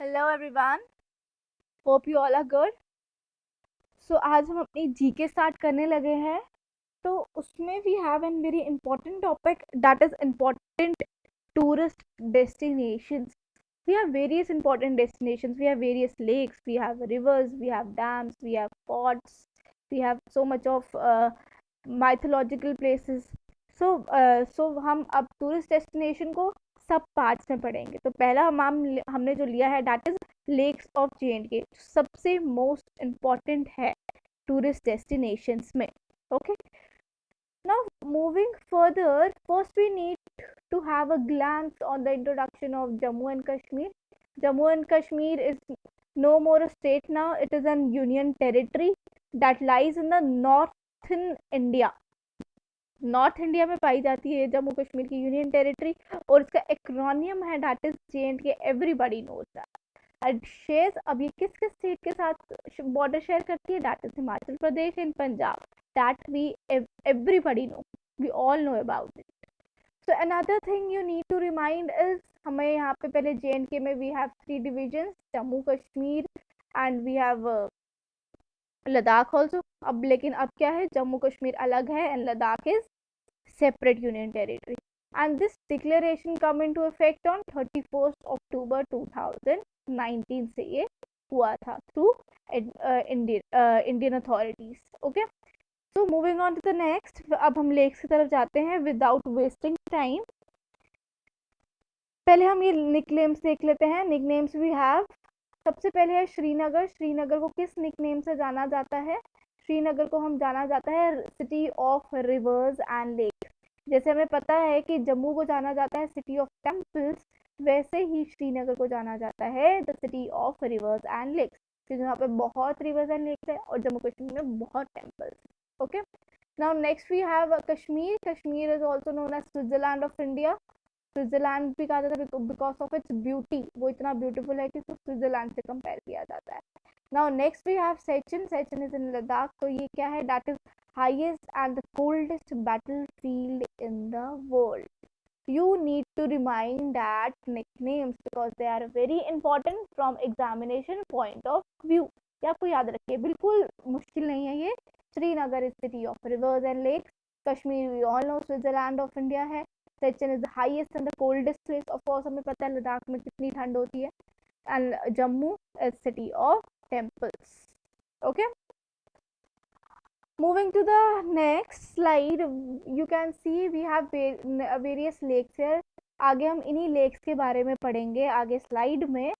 Hello everyone, hope you all are good. So आज हम अपनी जीके स्टार्ट करने लगे हैं। तो उसमें we have an very important topic that is important tourist destinations. We have various important destinations. We have various lakes, we have rivers, we have dams, we have forts, we have so much of mythological places. So हम अब tourist destination को सब parts में पढ़ेंगे। तो पहला हमने जो लिया है दैट इज लेक्स ऑफ जे सबसे मोस्ट इम्पॉर्टेंट है टूरिस्ट डेस्टिनेशंस में। Okay, now moving further, first we need to have a glance on the introduction of Jammu and Kashmir. Jammu and Kashmir is no more a state now, it is an union territory that lies in the northern India. North India में पाई जाती है जम्मू कश्मीर की union territory, और इसका acronym है that is J, everybody knows that. Shares अब ये किस किस स्टेट के साथ बॉर्डर शेयर करती है, that is Himachal Pradesh and Punjab, that we everybody know, we all know about it. So another thing you need to remind is, हमें यहाँ पे पहले जे में we have 3 division, Jammu Kashmir and we have Ladakh also. अब लेकिन अब क्या है, जम्मू कश्मीर अलग है and Ladakh is separate union territory, and this declaration come into effect on 31st October 2019 से ये हुआ था through Indian authorities. Okay, so moving on to the next, अब हम लेक्स की तरफ जाते हैं without wasting time। पहले हम ये निकनेम्स देख लेते हैं। निकनेम्स वी हैव, सबसे पहले है श्रीनगर। श्रीनगर को किस निकनेम से जाना जाता है? श्रीनगर को हम जाना जाता है city of rivers and lakes. जैसे हमें पता है कि जम्मू को जाना जाता है सिटी ऑफ टेम्पल्स, वैसे ही श्रीनगर को जाना जाता है the city of rivers and lakes, क्योंकि यहाँ पे बहुत रिवर्स एंड लेक्स है और जम्मू कश्मीर में बहुत temples. Okay, now next we have Kashmir. Kashmir is also known as Switzerland of India. Switzerland भी कहा जाता है बिकॉज ऑफ इट्स ब्यूटी, वो इतना ब्यूटीफुल है कि उसको स्विट्जरलैंड से कंपेयर किया जाता है। Now next we have Siachen. Siachen is in Ladakh. तो ये क्या है, that is highest and the coldest battlefield in the world. You need to remind that nicknames because they are very important from examination point of view. ये आपको याद रखिए, बिल्कुल मुश्किल नहीं है ये। Srinagar is city of rivers and lakes. Kashmir we all know Switzerland of India है। Siachen is the highest and the coldest place, of course हमें पता है लद्दाख में कितनी ठंड होती है। And Jammu is city of temples. Okay, moving to the next slide, you can see we have various lakes here. आगे हम इन्हीं लेक्स के बारे में पढ़ेंगे आगे स्लाइड में।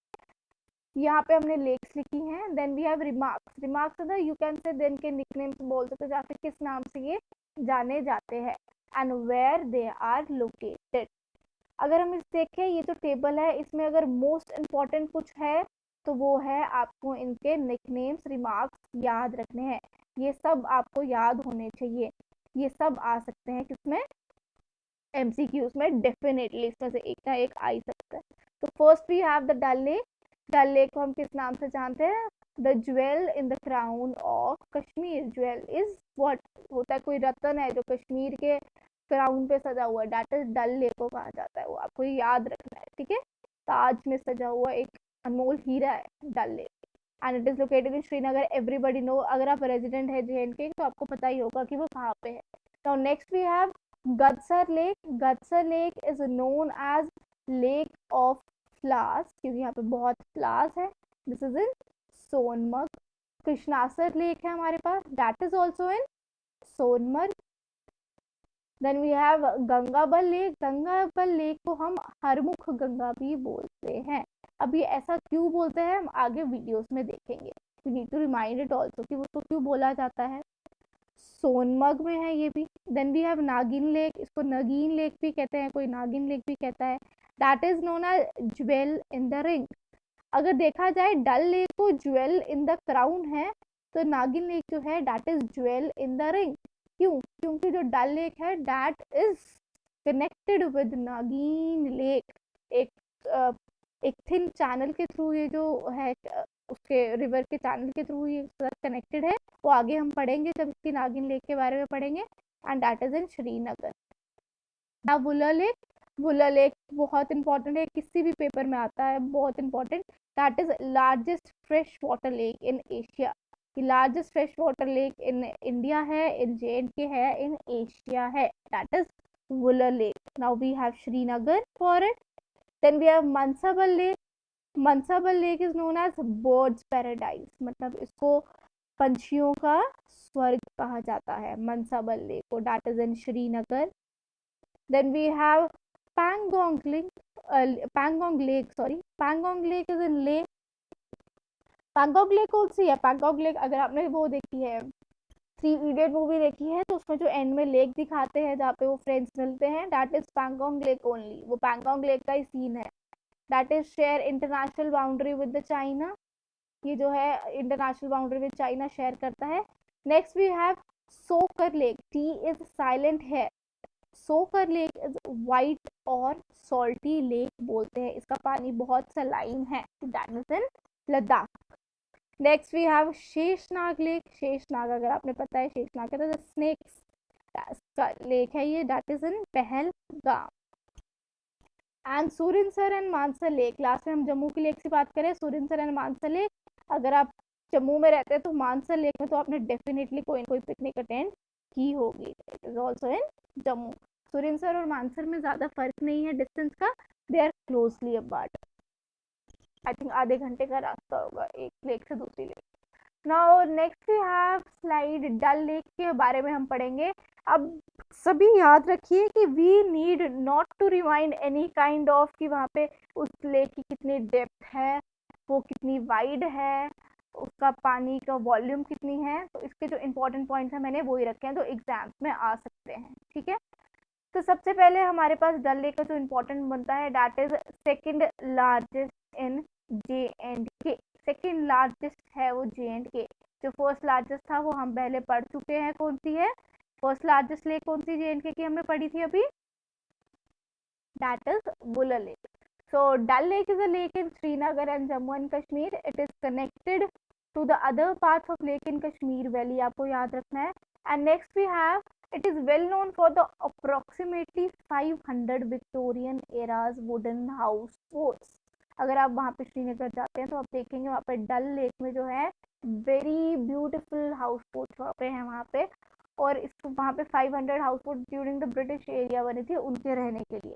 यहाँ पे हमने लेक्स लिखी हैं। Then we have remarks. Remarks the you can say then के निकनेम्स बोल सकते हो, या फिर किस नाम से ये जाने जाते हैं and where they are located. अगर हम इस देखें, ये जो टेबल है इसमें अगर मोस्ट इम्पॉर्टेंट कुछ है तो वो है आपको इनके निकनेम्स रिमार्क्स याद रखने हैं। ये सब आपको याद होने चाहिए, ये सब आ सकते हैं किसमें, एमसीक्यूज में डेफिनेटली, इसमें से एक ना एक आ ही सकता है। तो first we have the Dal lake. Dal lake को हम किस नाम से जानते हैं, the jewel in the crown of Kashmir. Jewel is what होता है, कोई रतन है जो कश्मीर के क्राउन पे सजा हुआ है, दैट इज डल लेक को कहा जाता है। वो आपको याद रखना है, ठीक है। ताज में सजा हुआ एक अनमोल हीरा है Dal lake, and it is located in Srinagar. Everybody know, अगर आप रेजिडेंट है जे तो आपको पता ही होगा कि वो कहाँ पे है। Now next we have Gadsar lake. Gadsar lake is known as lake of flowers, क्योंकि यहाँ पे बहुत फ्लावर्स है। This is in Sonamarg. Krishnasar lake है हमारे पास, that is also in Sonamarg. Then we have Gangabal lake. Gangabal lake को हम हरमुख गंगा भी बोलते हैं। अब ये ऐसा क्यों बोलते हैं हम आगे वीडियोस में देखेंगे। You need to remind it also कि वो तो क्यों बोला जाता है। सोनमर्ग में है ये भी। Then we have Nagin lake, इसको नगीन लेक भी कहते हैं, कोई नागिन लेक भी कहता है, that is known as jewel in the ring. अगर देखा जाए डल लेक को ज्वेल इन द क्राउन है, तो नागिन लेक जो है that is jewel in the ring. क्यों? क्योंकि जो डल लेक है that is connected with Nagin lake, एक एक थिन चैनल के थ्रू, ये जो है उसके रिवर के चैनल के थ्रू ये कनेक्टेड है। वो आगे हम पढ़ेंगे जब इसकी नागिन लेक के बारे में पढ़ेंगे, एंड दैट इज इन श्रीनगर। ना वुलर लेक। वुलर लेक बहुत इंपॉर्टेंट है, किसी भी पेपर में आता है, बहुत important. That is largest fresh water lake in Asia. Largest fresh water lake in India है, इन JNK है, इन एशिया है, that is Wular lake. Now we have Srinagar for it. Then we have Mansabal Lake. Mansabal Lake is known as birds paradise, मतलब इसको पंछियों का स्वर्ग कहा जाता है, Mansabal Lake को, that is in Srinagar. Then we have Pangong Lake. Pangong Lake, sorry. Pangong Lake is in Lake. Pangong Lake कौन सी है? Pangong Lake अगर आपने वो देखी है, 3 Idiot मूवी देखी है, तो उसमें जो एंड में लेक दिखाते हैं जहाँ पे वो फ्रेंड्स मिलते हैं, that is Pangong lake only. वो पैंगोंग लेक का ही सीन है. That is share international boundary with the China. ये जो है international boundary with China share करता है. Next we have Tso Kar lake. T is silent है. सोकर लेक इज वाइट और सॉल्टी लेक बोलते हैं, इसका पानी बहुत सलाइन है, that is in Ladakh. Next we have Sheshnag lake. Sheshnag अगर आपने पता है, शेषनाग है तो स्नेक्स का लेक है ये, that is in Pahalgam. And Surinsar and Mansar lake. Last में हम जम्मू की लेक से बात करें, सुरिनसर एंड मानसर लेक. अगर आप जम्मू में रहते हैं तो मानसर लेक में तो आपने डेफिनेटली कोई ना कोई पिकनिक अटेंड की होगी. It is also in Jammu. Surinsar और मानसर में ज़्यादा फर्क नहीं है डिस्टेंस का, they are closely apart. I think आधे घंटे का रास्ता होगा एक लेक से दूसरी lake. Now next we have slide. Dal lake के बारे में हम पढ़ेंगे. अब सभी याद रखिए कि we need not to remind any kind of कि वहाँ पे उस लेक की कितनी डेप्थ है, वो कितनी वाइड है, उसका पानी का वॉल्यूम कितनी है. तो इसके जो इंपॉर्टेंट पॉइंट्स हैं मैंने वो ही रखे हैं जो एग्जाम्स में आ सकते हैं. ठीक है, तो सबसे पहले हमारे पास डल लेक का जो इम्पोर्टेंट बनता है, that is second largest in JNK. Second largest है वो JNK. जो फर्स्ट लार्जेस्ट था वो हम पहले पढ़ चुके हैं, कौन सी है फर्स्ट लार्जेस्ट लेक, कौन सी JNK की हमने पढ़ी थी अभी, that is Wular lake. So Dal Lake is a lake in Srinagar and Jammu and Kashmir. It is connected to the other parts of lake in Kashmir Valley. आपको याद रखना है. And next we have, it is well known for the approximately 500 Victorian eras wooden house boats. अगर आप वहाँ पे श्रीनगर जाते हैं तो आप देखेंगे वहाँ पे डल लेक में जो है वेरी ब्यूटीफुल हाउस बोट्स वहाँ पे हैं वहाँ पे. और इसको वहाँ पे 500 house boat during the British area बनी थी उनके रहने के लिए.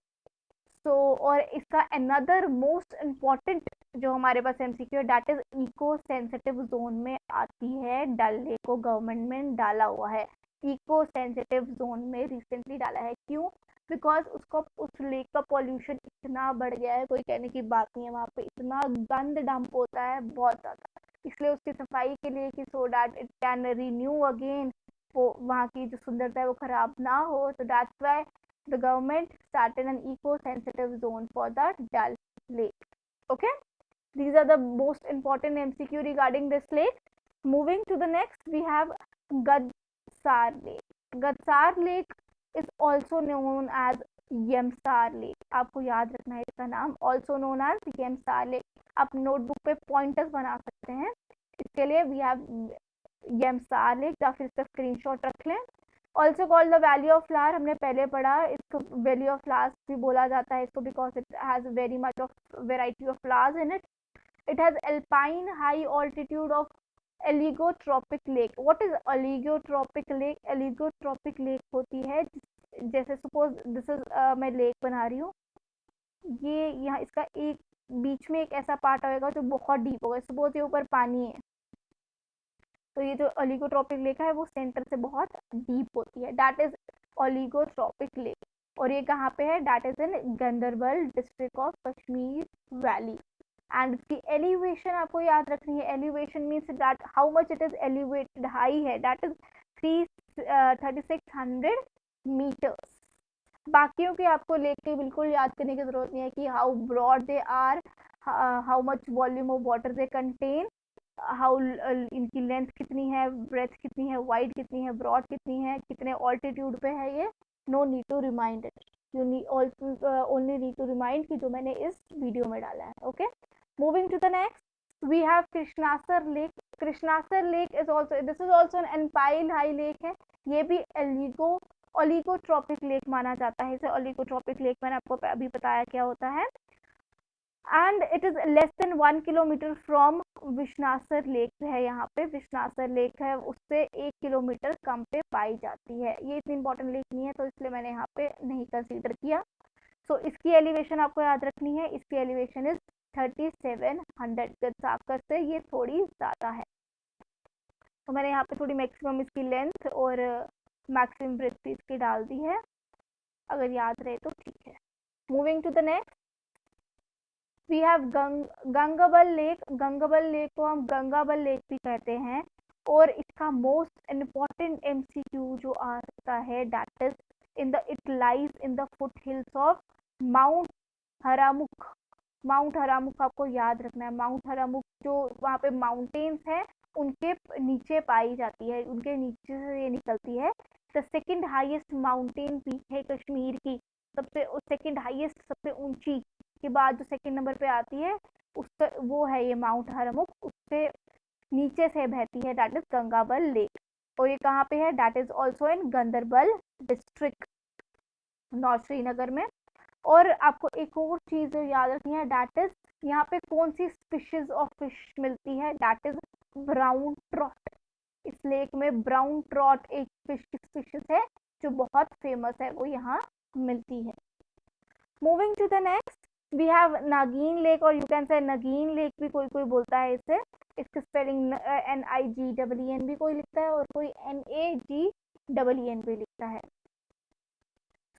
तो और इसका अनदर मोस्ट इम्पॉर्टेंट जो हमारे पास MCQ है, that is eco sensitive zone में आती है. डल लेक को गवर्नमेंट में डाला हुआ है, इको सेंसिटिव जोन में रिसेंटली डाला है. क्यों? बिकॉज उसको उस लेक का पॉल्यूशन इतना बढ़ गया है, कोई कहने की बात नहीं है. वहाँ पे इतना गंद डंप होता है बहुत ज़्यादा, इसलिए उसकी सफाई के लिए कि so that it can renew again, वो वहाँ की जो सुंदरता है वो खराब ना हो. तो that's why the government started an eco-sensitive zone for the Dal Lake. Okay, these are the most important MCQ regarding this lake. Moving to the next, we have Gadsar Lake. Gadsar Lake is also known as Yamsar Lake. आपको याद रखना है इसका नाम, also known as Yamsar Lake. आप notebook पे pointers बना सकते हैं. इसके लिए we have Yamsar Lake, या फिर इसका स्क्रीनशॉट रख लें. Also called the valley of flower, हमने पहले पढ़ा. इसको वैली ऑफ फ्लावर्स भी बोला जाता है इसको, because it has very much of variety of flowers in it. It has alpine high altitude of oligotrophic lake. What is oligotrophic lake? Oligotrophic lake होती है जैसे सपोज दिस इज मैं lake बना रही हूँ, ये यहाँ इसका एक बीच में एक ऐसा पार्ट आएगा जो बहुत डीप होगा. सपोज ये ऊपर पानी है, तो ये जो ओलिगोट्रॉपिक लेक है वो सेंटर से बहुत डीप होती है, दैट इज ओलिगोट्रॉपिक लेक. और ये कहाँ पे है? That is in Ganderbal district of Kashmir valley. And इसकी एलिवेशन आपको याद रखनी है. Elevation means that how much it is elevated, high है, दैट इज 3600 मीटर्स. बाकियों की आपको लेक के बिल्कुल याद करने की जरूरत नहीं है कि how broad they are, how much volume of water they contain, how इनकी लेंथ कितनी है, ब्रेथ कितनी है, वाइड कितनी है, ब्रॉड कितनी है, कितने ऑल्टीट्यूड पे है ये. No need to remind it, you only need to remind कि जो मैंने इस वीडियो में डाला है. Okay, moving to the next, we have Krishnasar lake. Krishnasar lake is also, this is also an एनपाइल हाई लेक है. ये भी ओलिगोट्रॉपिक लेक माना जाता है इसे. ओलिगोट्रॉपिक लेक मैंने आपको अभी बताया क्या होता है. And it is less than 1 kilometre from Vishansar lake है। यहाँ पे विश्नासर लेक है, उससे 1 किलोमीटर कम पे पाई जाती है। ये इतनी इंपॉर्टेंट लेक नहीं है तो इसलिए मैंने यहाँ पे नहीं कंसीडर किया। सो इसकी एलिवेशन आपको याद रखनी है, इसकी एलिवेशन इज 3700 साकर से ये थोड़ी ज़्यादा है। तो मैंने यहाँ पे थोड़ी मैक्सिमम इसकी लेंथ और मैक्सिमम ब्रेथ इसकी डाल दी है, अगर याद रहे तो ठीक है। Moving to the next, we have Gangabal lake. Gangabal lake को हम गंगाबल लेक भी कहते हैं, और इसका मोस्ट इम्पॉर्टेंट एमसीक्यू जो आता है that is it lies in the foothills of mount Haramukh. Mount Haramukh आपको याद रखना है। माउंट हरामुख जो वहाँ पे माउंटेन्स हैं उनके नीचे पाई जाती है, उनके नीचे से ये निकलती है। The second highest mountain peak है कश्मीर की, सबसे सेकेंड हाईएस्ट, सबसे ऊंची के बाद जो सेकेंड नंबर पे आती है उसका वो है ये माउंट हरामुख, उससे नीचे से बहती है, दैट इज गंगाबल लेक। और ये कहाँ पे है, that is also in Ganderbal district, north Srinagar में। और आपको एक और चीज याद रखनी है, दैट इज यहाँ पे कौन सी स्पीशीज ऑफ फिश मिलती है, दैट इज ब्राउन ट्रॉट। इस लेक में ब्राउन ट्रॉट एक फिश की स्पीशीज है जो बहुत फेमस है, वो यहाँ मिलती है। Moving to the next, we have Nagin lake, और you can say Nageen lake भी कोई कोई बोलता है इसे। इसकी स्पेलिंग NIGEEN भी कोई लिखता है और कोई NAGEEN भी लिखता है।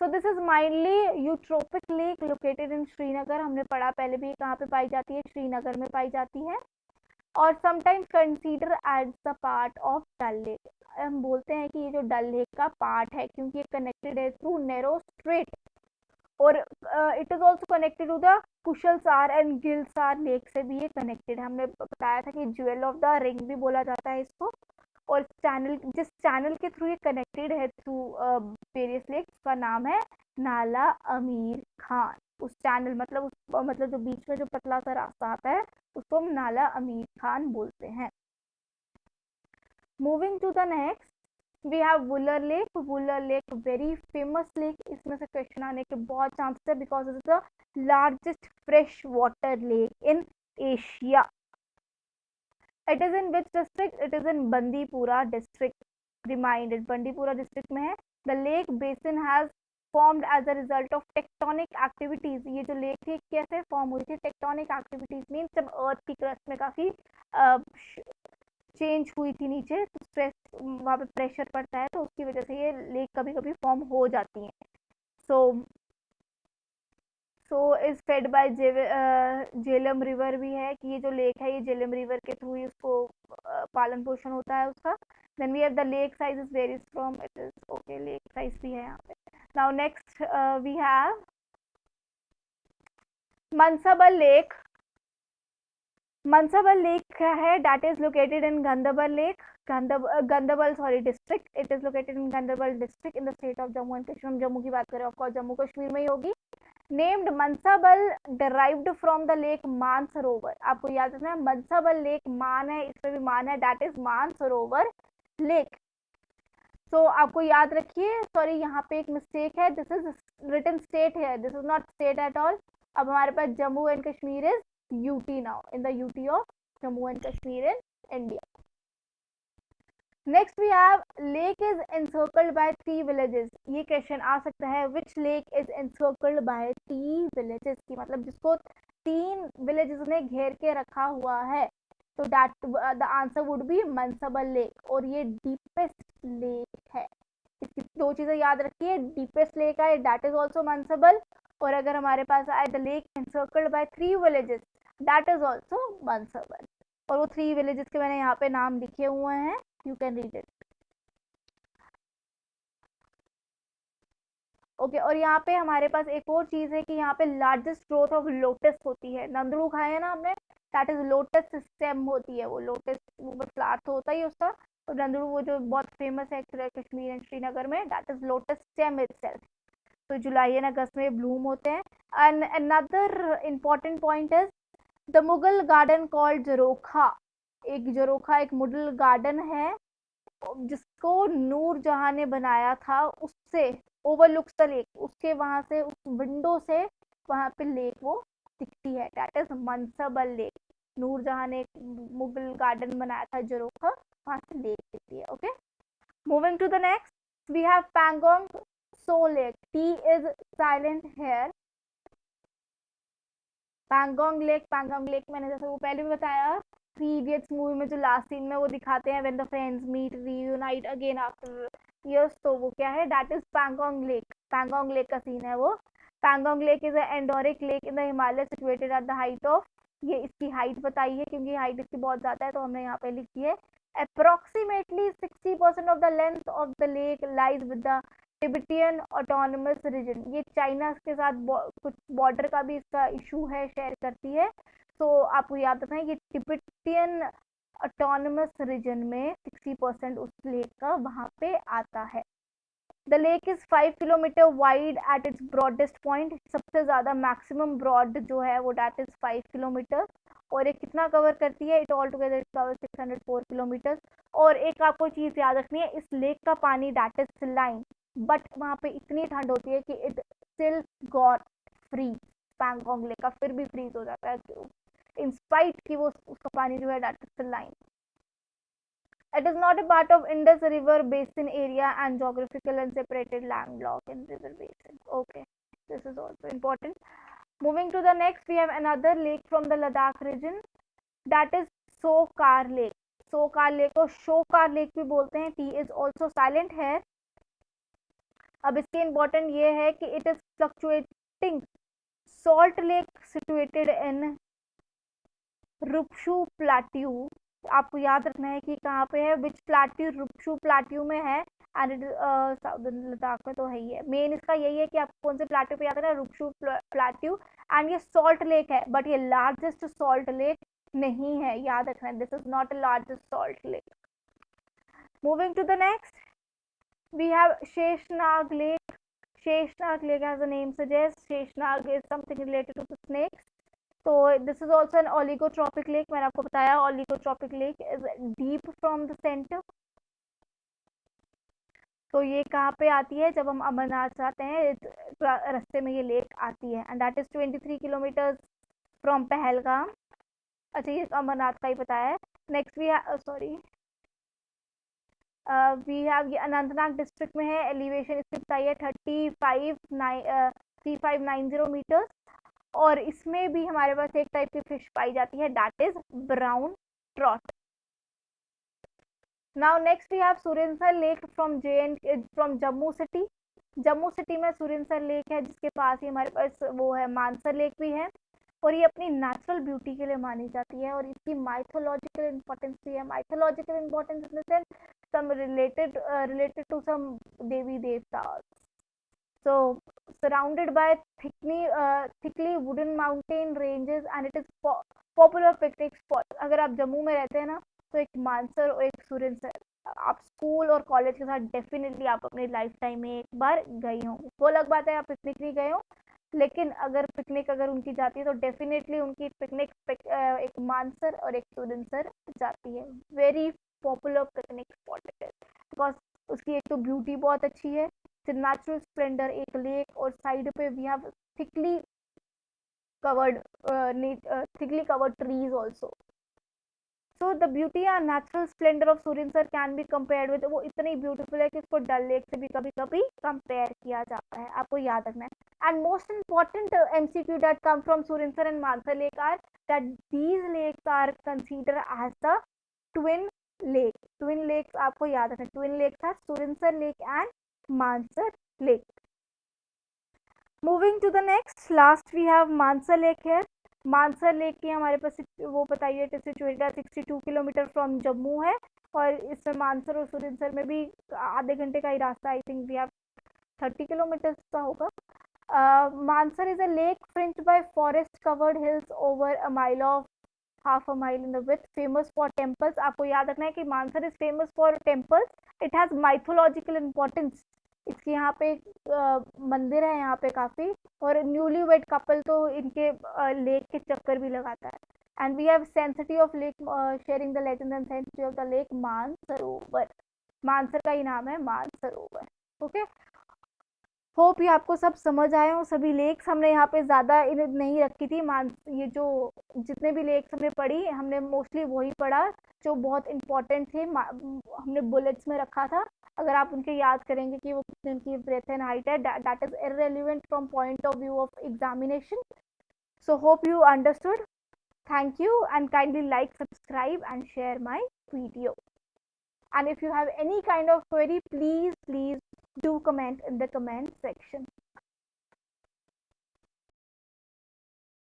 So this is mainly eutrophic lake located in Srinagar. हमने पढ़ा पहले भी कहाँ पे पाई जाती है, श्रीनगर में पाई जाती है। और sometimes consider as the part of Dal lake. हम बोलते हैं कि ये जो डल लेक का पार्ट है, क्योंकि ये कनेक्टेड है थ्रू नैरो स्ट्रेट, और it is also connected to the Khushalsar and Gilsar lake से भी ये कनेक्टेड है। हमने बताया था कि ज्वेल ऑफ द रिंग भी बोला जाता है इसको। और चैनल, जिस चैनल के थ्रू ये कनेक्टेड है थ्रू वेरियस लेक्स, का नाम है नाला अमीर खान। उस चैनल मतलब जो बीच में जो पतला सा रास्ता आता है उसको हम नाला अमीर खान बोलते हैं। Moving to the next, we have Wular lake. Wular lake very famous lake, इसमें से क्वेश्चन आने के बहुत चांसेस है because it is the largest fresh water lake in Asia. It is in which district, it is in Bandipora district, reminded Bandipora district में है। The lake basin has formed as a result of tectonic activities. ये जो lake थी कैसे form हुई थी, tectonic activities means जब अर्थ की क्रस्ट में काफी चेंज हुई थी नीचे, तो स्ट्रेस वहाँ पे प्रेशर पड़ता है, तो उसकी वजह से ये लेक कभी कभी फॉर्म हो जाती हैं। So is fed by Jhelum river भी है, कि ये जो लेक है ये झेलम रिवर के थ्रू ही उसको पालन पोषण होता है उसका। Then we have the lake size is varies from, it is okay, lake size भी है यहाँ पे। Now next we have Manasbal lake. Manasbal lake है, that is located in Ganderbal lake, Ganderbal sorry district. It is located in Ganderbal district in the state of Jammu and Kashmir. हम जम्मू की बात करें of course Jammu Kashmir में ही होगी। Named Manasbal derived from the lake Manasarovar. आपको याद रखना है मनसाबल लेक मान है, इसमें भी मान है, दैट इज मानसरोवर लेक। तो आपको याद रखिए, सॉरी यहाँ पे एक मिस्टेक है, दिस इज रिटन स्टेट है, this is not state at all. अब हमारे पास Jammu and Kashmir is UT now, in the UT of Jammu and Kashmir in India. Next we have lake is encircled by 3 villages. ये question आ सकता है, which lake is encircled by 3 villages, की मतलब जिसको 3 विलेजेस ने घेर के रखा हुआ है, तो that the answer would be Manasbal lake, और ये डीपेस्ट लेक है। इसकी 2 चीजें याद रखिए, डीपेस्ट लेक है, दैट इज ऑल्सो मनसाबल, और अगर हमारे पास आए the lake encircled by 3 villages, that is also Manasbal. और वो 3 विलेजेस के मैंने यहाँ पे नाम लिखे हुए हैं, you can read it. Okay और यहाँ पे हमारे पास एक और चीज है कि यहाँ पे लार्जेस्ट ग्रोथ ऑफ लोटस होती है। नंदड़ू खाए है ना हमने, दैट इज लोटस स्टेम होती है, वो लोटस फ्लावर तो होता ही उसका, और नंदड़ू वो जो बहुत फेमस है कश्मीर एंड श्रीनगर में, that is lotus stem itself. तो जुलाई एंड अगस्त में ब्लूम होते हैं। And another important point is the Mughal garden called Jharokha. एक जरोखा एक मुगल गार्डन है जिसको नूर जहां ने बनाया था, उससे ओवरलुक्स द लेक, उसके वहां से उस विंडो से वहां पे लेक वो दिखती है, दैट इज मनसबल लेक। नूरजहां ने एक मुगल गार्डन बनाया था जोरोखा, वहां से लेक दिखती है। Okay, moving to the next, we have Pangong Tso lake, T is silent here. Pangong lake मैंने जैसे वो पहले भी बताया, थ्री इडियट्स मूवी में जो लास्ट सीन में वो दिखाते हैं, when the friends meet reunite again after years, तो वो क्या है, that is Pangong lake. Pangong lake का सीन है वो। Pangong lake is endorheic lake in the Himalaya situated at the height of, ये इसकी हाइट बताई है क्योंकि हाइट इसकी बहुत ज्यादा है तो हमने यहाँ पे लिखी है। Approximately 60% of the length of the lake lies with the Tibetan autonomous region. ये चाइना के साथ कुछ बॉर्डर का भी इसका इशू है, शेयर करती है। तो आपको याद रखना है ये टिबेटियन ऑटोनमस रीजन में 60% उस लेक का वहां पे आता है। The lake is 5 kilometre wide at its broadest point, सबसे ज्यादा मैक्सिमम ब्रॉड जो है वो दैट इज 5 किलोमीटर। और ये कितना कवर करती है, it all together cover 604 kilometre. और एक आपको चीज याद रखनी है, इस लेक का पानी दैट इज सिलाइन, बट वहां पे इतनी ठंड होती है कि it still got freeze. Pangong lake का फिर भी फ्रीज हो जाता है इन स्पाइट कि वो उसका पानी जो है that is saline. It is not a part of Indus River Basin area and geographical and separated land block in river basin. Okay, this is also important. Moving to the next, we have another lake from the Ladakh region, that is Sokar Lake. Sokar Lake को Shokar Lake भी बोलते हैं, T is also silent है। अब इसके important ये है कि it is fluctuating salt lake situated in Rupshu plateau. आपको याद रखना है कि कहाँ पे है, विच प्लाट्यू, रुपशु प्लाट्यू में है, एंड साउदर्न लद्दाख में तो है ही है। मेन इसका यही है कि आपको कौन से प्लाट्यू पे याद है, रुपशु प्लाट्यू। एंड ये सॉल्ट लेक है, बट ये लार्जेस्ट सॉल्ट लेक नहीं है, याद रखना है, this is not a largest salt lake. Moving to the next, we have Sheshnag lake. Sheshnag lake as the name suggest, Sheshnag is something related to the snakes. तो this is also an oligotrophic lake, मैंने आपको बताया oligotrophic lake is deep from the centre. तो ये कहाँ पे आती है, जब हम अमरनाथ जाते हैं रास्ते में ये लेक आती है, and that is 23 kilometre from Pahalgam. अच्छा, ये अमरनाथ का ही बताया है। Next we sorry we have, ये अनंतनाग डिस्ट्रिक्ट में है। एलिवेशन इसकी बताई है 3590 मीटर्स। और इसमें भी हमारे पास एक टाइप की फिश पाई जाती है, that is brown trout. Now next we have Surinsar lake from Jammu city. Jammu city में सुरिनसर लेक है, जिसके पास ही हमारे पास वो है मानसर लेक भी है। और ये अपनी नेचुरल ब्यूटी के लिए मानी जाती है, और इसकी माइथोलॉजिकल इंपॉर्टेंस भी है। Mythological importance in the sense some related to some देवी देवता। So surrounded by thickly wooden mountain ranges and it is popular picnic spot। अगर आप जम्मू में रहते हैं ना, तो एक मानसर और एक सुरिनसर, आप स्कूल और कॉलेज के साथ डेफिनेटली आप अपने लाइफ टाइम में एक बार गए होंगे। वो अलग बात है आप पिकनिक नहीं गए हो, लेकिन अगर पिकनिक अगर उनकी जाती है तो डेफिनेटली उनकी पिकनिक एक मानसर और एक सुरिनसर जाती है। वेरी पॉपुलर पिकनिक स्पॉट है, बिकॉज उसकी एक तो ब्यूटी बहुत अच्छी है, नेचुरल स्प्लेंडर, एक लेक, और साइड पे we have thickly covered trees also. So the beauty and natural splendour of Surinsar can be compared with, वो इतनी ब्यूटीफुल है कि इसको डल लेक से भी कभी कभी कंपेयर किया जाता है, आपको याद रखना है। And most important MCQ that come from Surinsar and Mansar lake are that these lakes are consider as the twin lake. Twin lakes आपको याद रखना, twin lakes are Surinsar lake and Mansar Lake. Moving to the next, last we have Mansar Lake here. Mansar Lake की हमारे पास वो बताइए, situated 62 kilometre from Jammu है, और इसमें मानसर और सुरिनसर में भी आधे घंटे का ही रास्ता, I think we have 30 kilometre का होगा। Mansar is a lake fringed by forest covered hills over a mile of half a mile in the width, famous for temples। आपको याद रखना है कि Mansar is famous for temples, it has mythological importance. इसके यहाँ पे मंदिर है यहाँ पे काफी, और न्यूली वेड कपल तो इनके लेक के चक्कर भी लगाता है। And we have sanctity of lake sharing the legend and sanctity of the lake Manasarovar. Mansar का ही नाम है मानसरोवर। ओके, होप ये आपको सब समझ आए हो। सभी लेक्स हमने यहाँ पे ज़्यादा नहीं रखी थी, ये जो जितने भी लेक्स हमने पढ़ी हमने मोस्टली वही पढ़ा जो बहुत इंपॉर्टेंट थे, हमने बुलेट्स में रखा था। अगर आप उनके याद करेंगे कि वो कितने उनकी ब्रेथ एंड हाइट है, that is irrelevant from point of view of examination. So hope you understood. Thank you and kindly like, subscribe and share my video. And if you have any kind of query, please do comment in the comment section.